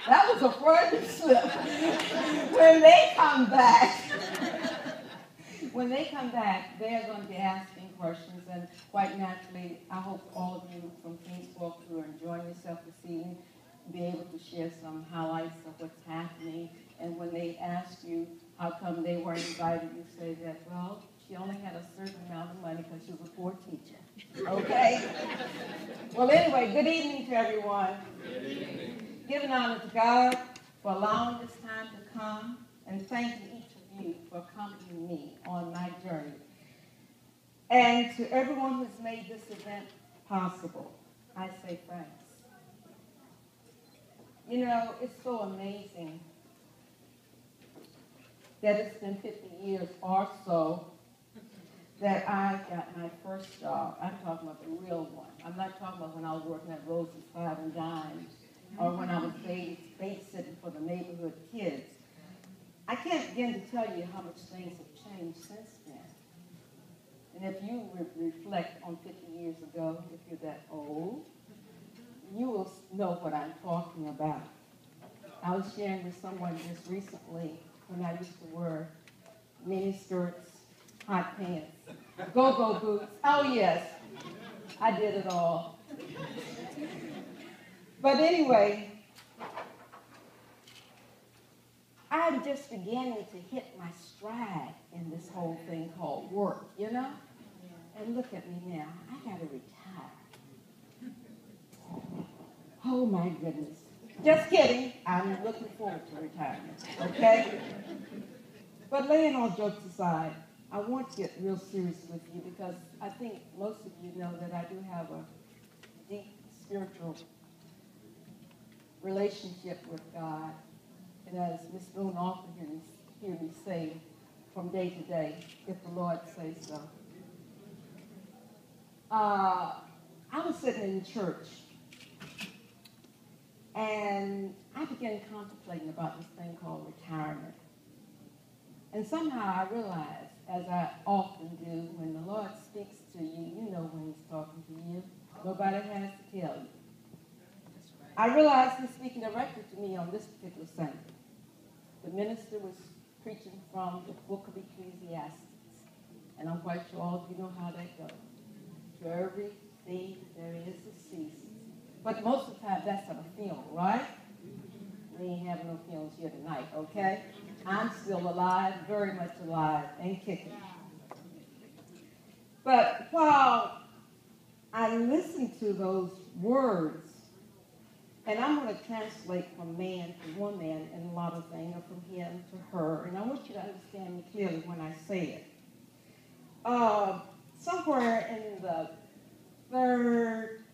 That was a Freudian slip. When they come back, when they come back, they're going to be asking questions, and quite naturally, I hope all of you from Facebook who are enjoying yourself this evening be able to share some highlights of what's happening. And when they ask you how come they weren't invited, you say that, well, she only had a certain amount of money because she was a poor teacher. Okay? Well, anyway, good evening to everyone. Good evening. Giving honor to God for allowing this time to come, and thanking each of you for accompanying me on my journey. And to everyone who's made this event possible, I say thanks. You know, it's so amazing that it's been 50 years or so that I got my first job. I'm talking about the real one. I'm not talking about when I was working at Rose's Five and Dimes or when I was babysitting for the neighborhood kids. I can't begin to tell you how much things have changed since then. And if you reflect on 50 years ago, if you're that old, you will know what I'm talking about. I was sharing with someone just recently when I used to wear mini skirts, hot pants, go-go boots. Oh, yes, I did it all. But anyway, I'm just beginning to hit my stride in this whole thing called work, you know? And look at me now. I got to retire. Oh, my goodness. Just kidding. I'm looking forward to retirement, okay? But laying all jokes aside, I want to get real serious with you because I think most of you know that I do have a deep spiritual relationship with God. And as Miss Boone often hear me say from day to day, if the Lord says so. I was sitting in church, and I began contemplating about this thing called retirement. And somehow I realized, as I often do, when the Lord speaks to you, you know when he's talking to you. Nobody has to tell you. I realized he's speaking directly to me on this particular Sunday. The minister was preaching from the book of Ecclesiastes. And I'm quite sure all of you know how that goes. To everything there is a season. But most of the time, that's at a funeral, right? We ain't having no funerals here tonight, okay? I'm still alive, very much alive, and kicking. But while I listened to those words, and I'm going to translate from man to woman and a lot of things, or from him to her, and I want you to understand me clearly when I say it. Somewhere in the third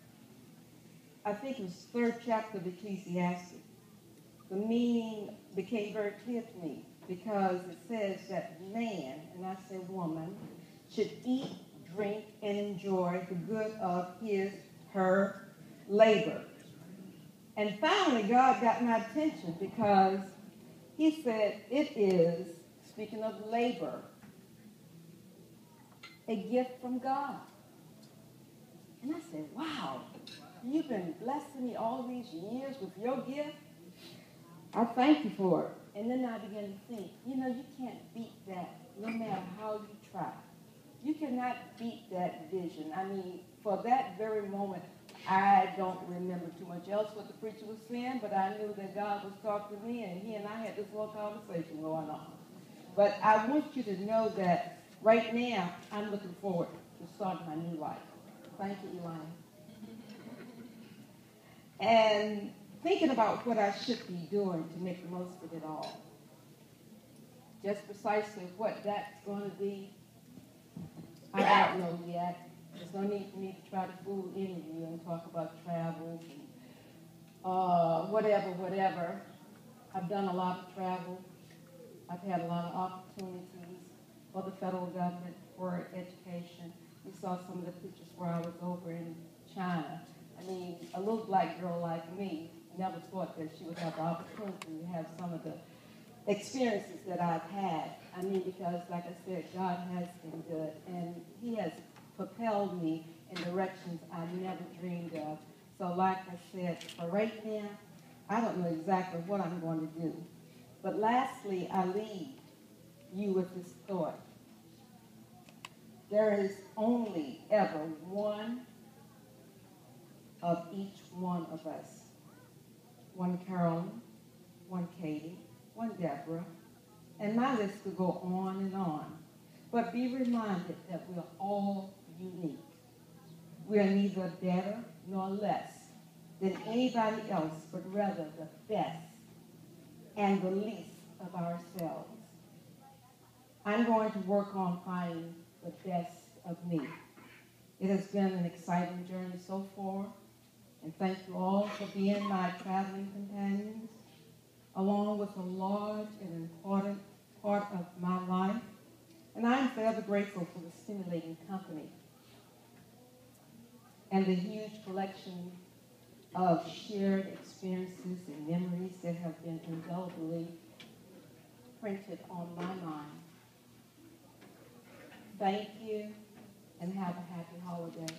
chapter of Ecclesiastes, the meaning became very clear to me because it says that man, and I say woman, should eat, drink, and enjoy the good of her labor. And finally, God got my attention because he said it is, speaking of labor, a gift from God. And I said, wow, you've been blessing me all these years with your gift. I thank you for it. And then I began to think, you know, you can't beat that no matter how you try. You cannot beat that vision. I mean, for that very moment, I don't remember too much else what the preacher was saying, but I knew that God was talking to me, and he and I had this little conversation going on. But I want you to know that right now, I'm looking forward to starting my new life. Thank you, Elaine. And thinking about what I should be doing to make the most of it all. Just precisely what that's going to be, I don't know yet. There's no need for me to try to fool any of you and talk about travel and whatever. I've done a lot of travel. I've had a lot of opportunities for the federal government for education. We saw some of the pictures where I was over in China. I mean, a little black girl like me never thought that she would have the opportunity to have some of the experiences that I've had. I mean, because, like I said, God has been good, and he has propelled me in directions I never dreamed of. So like I said, for right now, I don't know exactly what I'm going to do. But lastly, I leave you with this thought. There is only ever one of each one of us. One Carolyn, one Katie, one Deborah, and my list could go on and on. But be reminded that we're all unique. We are neither better nor less than anybody else, but rather the best and the least of ourselves. I'm going to work on finding the best of me. It has been an exciting journey so far, and thank you all for being my traveling companions, along with a large and important part of my life. And I'm forever grateful for the stimulating company and the huge collection of shared experiences and memories that have been indelibly printed on my mind. Thank you, and have a happy holiday.